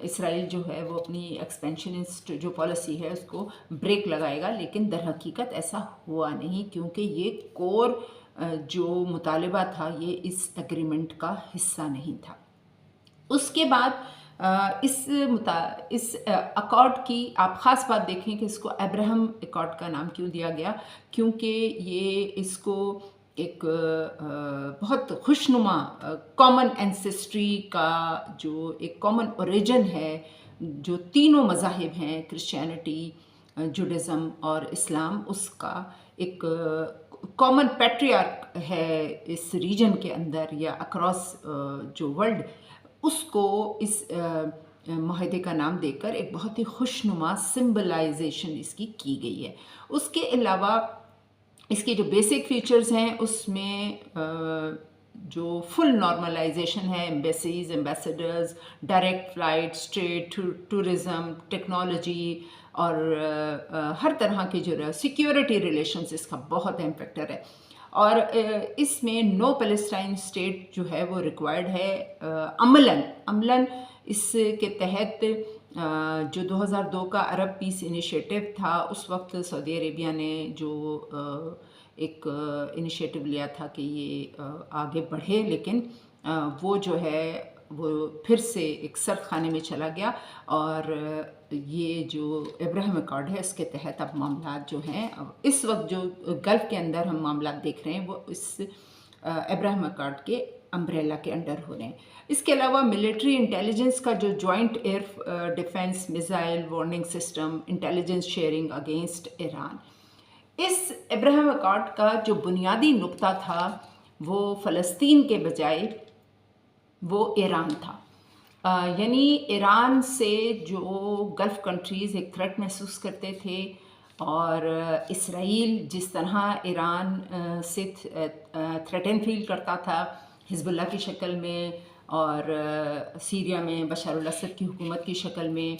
اسرائیل جو ہے وہ اپنی ایکسپینشنسٹ جو پالیسی ہے اس کو بریک لگائے گا، لیکن در حقیقت ایسا ہوا نہیں، کیونکہ یہ کور جو مطالبہ تھا یہ اس ایگریمنٹ کا حصہ نہیں تھا۔ اس کے بعد اس اکارڈ کی آپ خاص بات دیکھیں کہ اس کو ابراہم اکارڈ کا نام کیوں دیا گیا، کیونکہ یہ اس کو ایک بہت خوشنما کامن اینسیسٹری کا جو ایک کامن اوریجن ہے، جو تینوں مذاہب ہیں کرسچینٹی، جوڈازم اور اسلام، اس کا ایک کامن پیٹریارک ہے اس ریجن کے اندر یا اکراس جو ورلڈ، اس کو اس معاہدے کا نام دے کر ایک بہت ہی خوشنما سمبلائزیشن اس کی گئی ہے۔ اس کے علاوہ اس کے جو بیسک فیچرز ہیں اس میں جو فل نارملائزیشن ہے، embassies, ambassadors, direct flights, trade, tourism, technology اور ہر طرح کے جو سیکیورٹی ریلیشنز اس کا بہت اہم فیکٹر ہے۔ اور اس میں نو پیلسٹائن اسٹیٹ جو ہے وہ ریکوائرڈ ہے عملاً اس کے تحت جو 2002 کا عرب پیس انیشیٹو تھا، اس وقت سعودی عربیہ نے جو ایک انیشیٹو لیا تھا کہ یہ آگے بڑھے، لیکن وہ جو ہے وہ پھر سے ایک سرد خانے میں چلا گیا، اور یہ جو ابراہم اکارڈ ہے اس کے تحت اب معاملات جو ہیں اس وقت جو گلف کے اندر ہم معاملات دیکھ رہے ہیں وہ اس ابراہم اکارڈ کے امبریلا کے انڈر ہو رہے ہیں۔ اس کے علاوہ ملٹری انٹیلیجنس کا جو joint air defence, missile warning system, intelligence sharing against Iran, اس ابراہم اکارڈ کا جو بنیادی نقطہ تھا وہ فلسطین کے بجائے وہ ایران تھا۔ یعنی ایران سے جو گلف کنٹریز ایک تھریٹ محسوس کرتے تھے، اور اسرائیل جس طرح ایران سے تھریٹن فیل کرتا تھا حزب اللہ کی شکل میں، اور سیریا میں بشار الاسد کی حکومت کی شکل میں،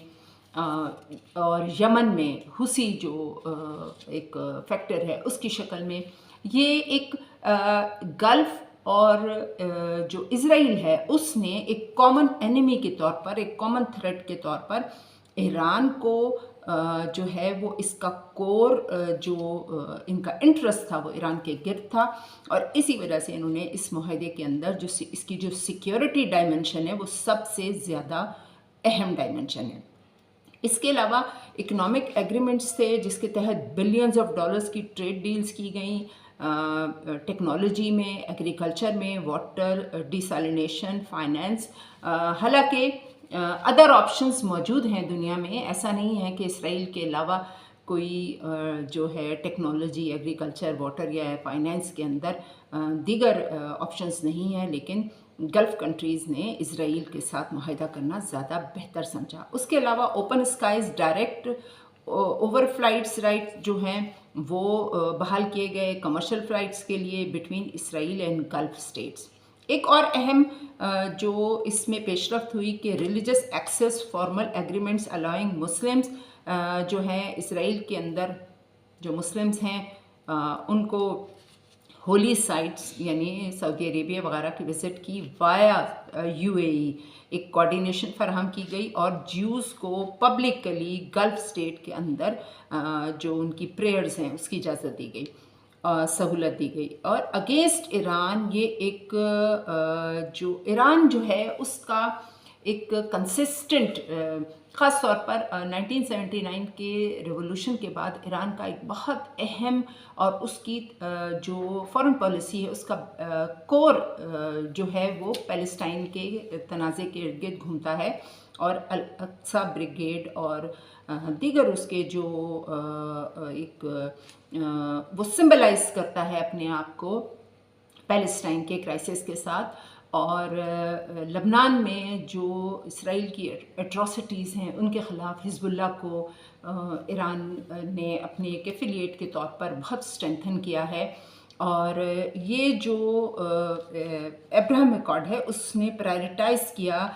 اور یمن میں حوثی جو ایک فیکٹر ہے اس کی شکل میں، یہ ایک گلف اور جو اسرائیل ہے اس نے ایک کامن اینیمی کے طور پر، ایک کامن تھریٹ کے طور پر ایران کو جو ہے وہ اس کا کور جو ان کا انٹرسٹ تھا وہ ایران کے گرد تھا، اور اسی وجہ سے انہوں نے اس معاہدے کے اندر جو اس کی جو سیکیورٹی ڈائمنشن ہے وہ سب سے زیادہ اہم ڈائمنشن ہے۔ اس کے علاوہ اکنامک ایگریمنٹس تھے جس کے تحت بلینز آف ڈالرز کی ٹریڈ ڈیلز کی گئیں، ٹیکنالوجی میں، ایگریکلچر میں، واٹر ڈیسالینیشن، فائنینس۔ حالانکہ ادر آپشنز موجود ہیں دنیا میں، ایسا نہیں ہے کہ اسرائیل کے علاوہ کوئی جو ہے ٹیکنالوجی، ایگریکلچر، واٹر یا فائنینس کے اندر دیگر آپشنز نہیں ہیں، لیکن گلف کنٹریز نے اسرائیل کے ساتھ معاہدہ کرنا زیادہ بہتر سمجھا۔ اس کے علاوہ open skies, direct over flights right جو ہیں وہ بحال کیے گئے کمرشل فلائٹس کے لیے between Israel and Gulf states. ایک اور اہم جو اس میں پیش رفت ہوئی کہ religious access formal agreements allowing Muslims جو ہیں اسرائیل کے اندر جو مسلمز ہیں ان کو ہولی سائٹس یعنی سعودی عربیہ وغیرہ کی وزٹ کی وایا UAE، ایک کوارڈینیشن فراہم کی گئی، اور جیوز کو پبلکلی گلف اسٹیٹ کے اندر جو ان کی پریئرز ہیں اس کی اجازت دی گئی، سہولت دی گئی۔ اور اگینسٹ ایران یہ ایک جو ایران جو ہے اس کا ایک کنسسٹنٹ، خاص طور پر 1979 کے ریولوشن کے بعد ایران کا ایک بہت اہم، اور اس کی جو فارن پالیسی ہے اس کا کور جو ہے وہ پیلسٹائن کے تنازع کے ارد گرد گھومتا ہے، اور الاقصی بریگیڈ اور دیگر اس کے جو ایک وہ سمبلائز کرتا ہے اپنے آپ کو پیلسٹائن کے کرائسس کے ساتھ۔ اور لبنان میں جو اسرائیل کی ایٹراسٹیز ہیں ان کے خلاف حزب اللہ کو ایران نے اپنے ایک ایفیلیٹ کے طور پر بہت اسٹرینتھن کیا ہے، اور یہ جو ابراہم اکارڈ ہے اس نے پرائرٹائز کیا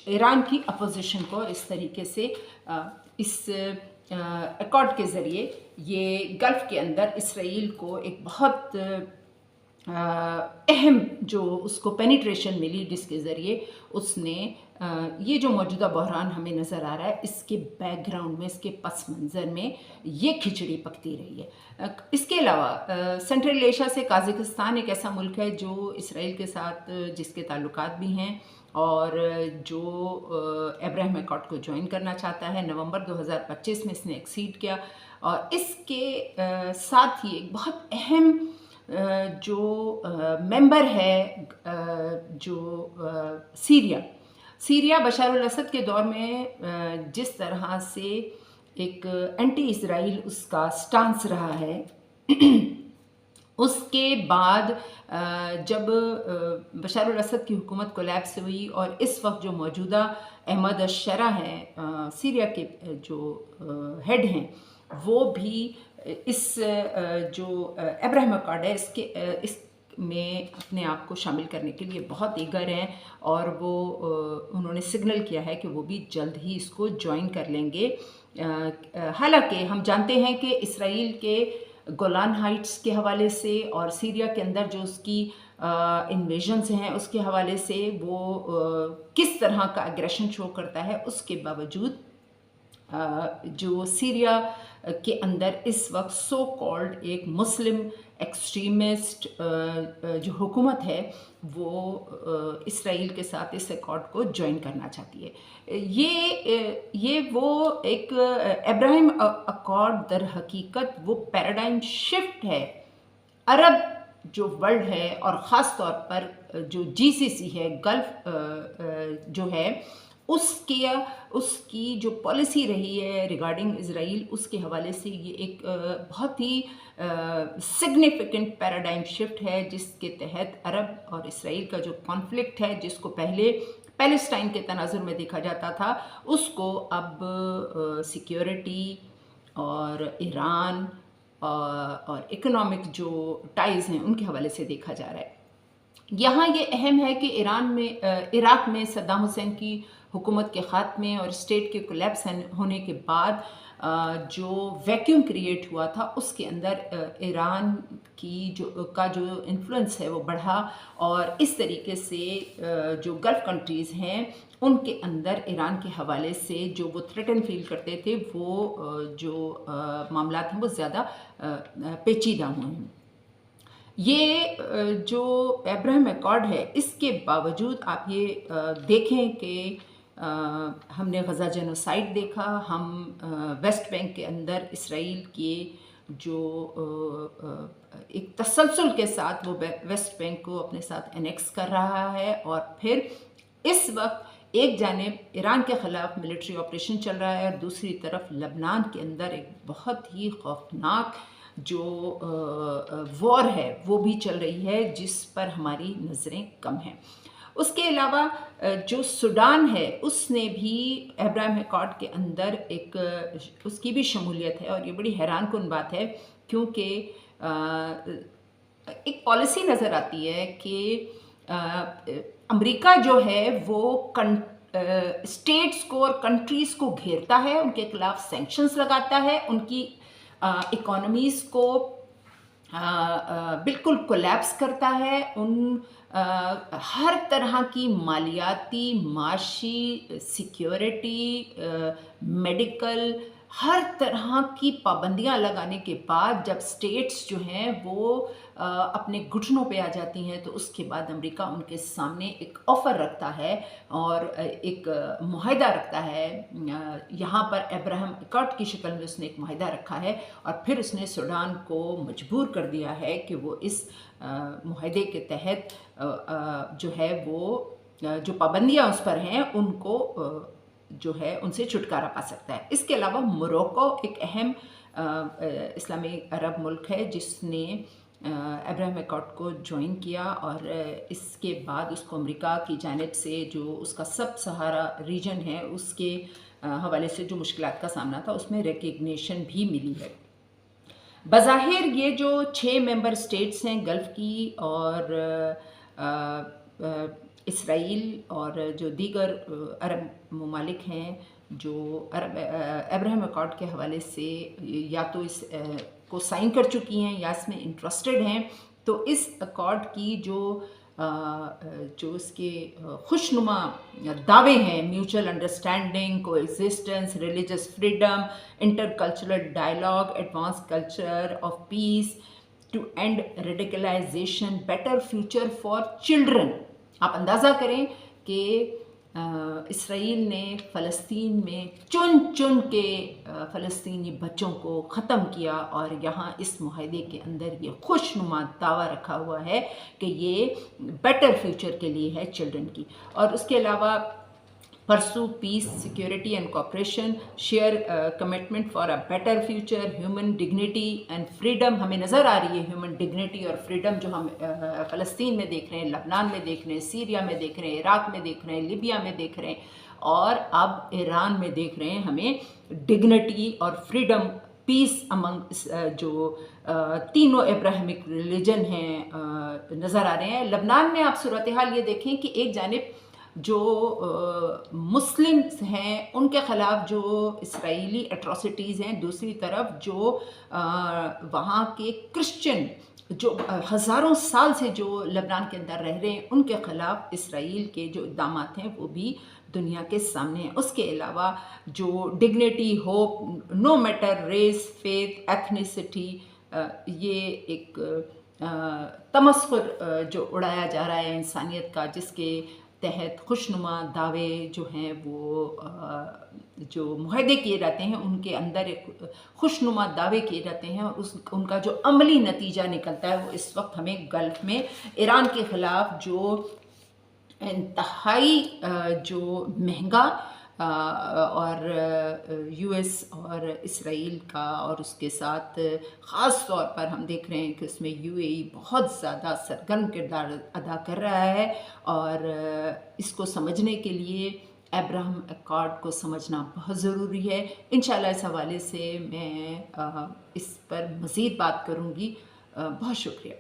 ایران کی اپوزیشن کو، اس طریقے سے اس اکارڈ کے ذریعے یہ گلف کے اندر اسرائیل کو ایک بہت اہم جو اس کو پینیٹریشن ملی جس کے ذریعے اس نے یہ جو موجودہ بحران ہمیں نظر آ رہا ہے اس کے بیک گراؤنڈ میں، اس کے پس منظر میں یہ کھچڑی پکتی رہی ہے۔ اس کے علاوہ سینٹرل ایشیا سے قازقستان ایک ایسا ملک ہے جو اسرائیل کے ساتھ جس کے تعلقات بھی ہیں اور جو ابراہیم ایکارڈ کو جوائن کرنا چاہتا ہے۔ نومبر 2025 میں اس نے ایکسیڈ کیا، اور اس کے ساتھ ہی ایک بہت اہم جو ممبر ہے جو سیریا بشار الاسد کے دور میں جس طرح سے ایک اینٹی اسرائیل اس کا سٹانس رہا ہے، اس کے بعد جب بشار الاسد کی حکومت کولیپس ہوئی اور اس وقت جو موجودہ احمد الشرا ہیں سیریا کے جو ہیڈ ہیں، وہ بھی اس جو ابراہیم ایکارڈ ہے اس میں اپنے آپ کو شامل کرنے کے لیے بہت ایگر ہیں، اور وہ انہوں نے سگنل کیا ہے کہ وہ بھی جلد ہی اس کو جوائن کر لیں گے۔ حالانکہ ہم جانتے ہیں کہ اسرائیل کے گولان ہائٹس کے حوالے سے اور سیریا کے اندر جو اس کی انویژنز ہیں اس کے حوالے سے وہ کس طرح کا اگریشن شو کرتا ہے، اس کے باوجود جو سیریا کے اندر اس وقت سو کالڈ ایک مسلم ایکسٹریمسٹ جو حکومت ہے وہ اسرائیل کے ساتھ اس ایکارڈ کو جوائن کرنا چاہتی ہے۔ یہ وہ ایک ابراہیم ایکارڈ در حقیقت وہ پیراڈائم شفٹ ہے عرب جو ورلڈ ہے، اور خاص طور پر جو GCC ہے، گلف جو ہے، اس کی جو پالیسی رہی ہے ریگارڈنگ اسرائیل، اس کے حوالے سے یہ ایک بہت ہی سگنیفیکنٹ پیراڈائم شفٹ ہے جس کے تحت عرب اور اسرائیل کا جو کانفلکٹ ہے، جس کو پہلے پیلسٹائن کے تناظر میں دیکھا جاتا تھا، اس کو اب سیکیورٹی اور ایران اور اکنامک جو ٹائز ہیں ان کے حوالے سے دیکھا جا رہا ہے۔ یہاں یہ اہم ہے کہ عراق میں صدام حسین کی حکومت کے خاتمے اور اسٹیٹ کے کولیپس ہونے کے بعد جو ویکیوم کریٹ ہوا تھا، اس کے اندر ایران کی کا جو انفلوئنس ہے وہ بڑھا، اور اس طریقے سے جو گلف کنٹریز ہیں ان کے اندر ایران کے حوالے سے جو وہ تھریٹن فیل کرتے تھے، وہ جو معاملات ہیں وہ زیادہ پیچیدہ ہوئے ہیں۔ یہ جو ابراہیم ایکارڈ ہے، اس کے باوجود آپ یہ دیکھیں کہ ہم نے غزہ جینوسائیڈ دیکھا، ہم ویسٹ بینک کے اندر اسرائیل کے جو ایک تسلسل کے ساتھ وہ ویسٹ بینک کو اپنے ساتھ انیکس کر رہا ہے، اور پھر اس وقت ایک جانب ایران کے خلاف ملٹری آپریشن چل رہا ہے اور دوسری طرف لبنان کے اندر ایک بہت ہی خوفناک جو وار ہے وہ بھی چل رہی ہے، جس پر ہماری نظریں کم ہیں۔ اس کے علاوہ جو سوڈان ہے، اس نے بھی ابراہیم ایکارڈ کے اندر اس کی بھی شمولیت ہے، اور یہ بڑی حیران کن بات ہے کیونکہ ایک پالیسی نظر آتی ہے کہ امریکہ جو ہے وہ اسٹیٹس کو اور کنٹریز کو گھیرتا ہے، ان کے خلاف سینکشنز لگاتا ہے، ان کی اکانومیز کو بالکل کولیپس کرتا ہے، ہر طرح کی مالیاتی، معاشی، سیکیورٹی، میڈیکل، ہر طرح کی پابندیاں لگانے کے بعد جب سٹیٹس جو ہیں وہ اپنے گھٹنوں پہ آ جاتی ہیں، تو اس کے بعد امریکہ ان کے سامنے ایک آفر رکھتا ہے اور ایک معاہدہ رکھتا ہے۔ یہاں پر ابراہیم ایکارڈ کی شکل میں اس نے ایک معاہدہ رکھا ہے، اور پھر اس نے سوڈان کو مجبور کر دیا ہے کہ وہ اس معاہدے کے تحت جو ہے وہ جو پابندیاں اس پر ہیں ان کو جو ہے ان سے چھٹکارا پا سکتا ہے۔ اس کے علاوہ موروکو ایک اہم اسلامی عرب ملک ہے جس نے ابراہیم ایکارڈ کو جوائن کیا، اور اس کے بعد اس کو امریکہ کی جانب سے جو اس کا سب سہارا ریجن ہے اس کے حوالے سے جو مشکلات کا سامنا تھا اس میں ریکگنیشن بھی ملی ہے۔ بظاہر یہ جو 6 ممبر اسٹیٹس ہیں گلف کی، اور اسرائیل اور جو دیگر عرب ممالک ہیں جو ابراہیم ایکارڈ کے حوالے سے یا تو اس کو سائن کر چکی ہیں یا اس میں انٹرسٹڈ ہیں، تو اس اکارڈ کی جو اس کے خوشنما دعوے ہیں، mutual understanding, coexistence, religious freedom, intercultural dialogue, advance culture of peace, to end radicalisation, better future for children. آپ اندازہ کریں کہ اسرائیل نے فلسطین میں چن چن کے فلسطینی بچوں کو ختم کیا، اور یہاں اس معاہدے کے اندر یہ خوشنما دعویٰ رکھا ہوا ہے کہ یہ بیٹر فیوچر کے لیے ہے چلڈرن کی. اور اس کے علاوہ pursue peace, security and cooperation, share commitment for a better future, human dignity and freedom. ہمیں نظر آ رہی ہے ہیومن ڈگنیٹی اور فریڈم جو ہم فلسطین میں دیکھ رہے ہیں، لبنان میں دیکھ رہے ہیں، سیریا میں دیکھ رہے ہیں، عراق میں دیکھ رہے ہیں، لیبیا میں دیکھ رہے ہیں، اور اب ایران میں دیکھ رہے ہیں. ہمیں ڈگنیٹی اور فریڈم، پیس امنگ جو تینوں ابراہمک ریلیجن ہیں نظر آ رہے ہیں. لبنان میں آپ صورتحال یہ دیکھیں کہ ایک جانب جو مسلمز ہیں ان کے خلاف جو اسرائیلی اٹراسٹیز ہیں، دوسری طرف جو وہاں کے کرسچن جو ہزاروں سال سے جو لبنان کے اندر رہ رہے ہیں، ان کے خلاف اسرائیل کے جو اقدامات ہیں وہ بھی دنیا کے سامنے ہیں. اس کے علاوہ جو dignity, hope, no matter race, faith, ethnicity, یہ ایک تمسخر جو اڑایا جا رہا ہے انسانیت کا، جس کے تحت خوشنما دعوے جو ہیں وہ جو معاہدے کیے جاتے ہیں ان کے اندر ایک خوشنما دعوے کیے جاتے ہیں، اور ان کا جو عملی نتیجہ نکلتا ہے وہ اس وقت ہمیں گلف میں ایران کے خلاف جو انتہائی جو مہنگا اور یو ایس اور اسرائیل کا، اور اس کے ساتھ خاص طور پر ہم دیکھ رہے ہیں کہ اس میں یو اے ای بہت زیادہ سرگرم کردار ادا کر رہا ہے. اور اس کو سمجھنے کے لیے ابراہم اکارڈ کو سمجھنا بہت ضروری ہے. انشاءاللہ اس حوالے سے میں اس پر مزید بات کروں گی. بہت شکریہ.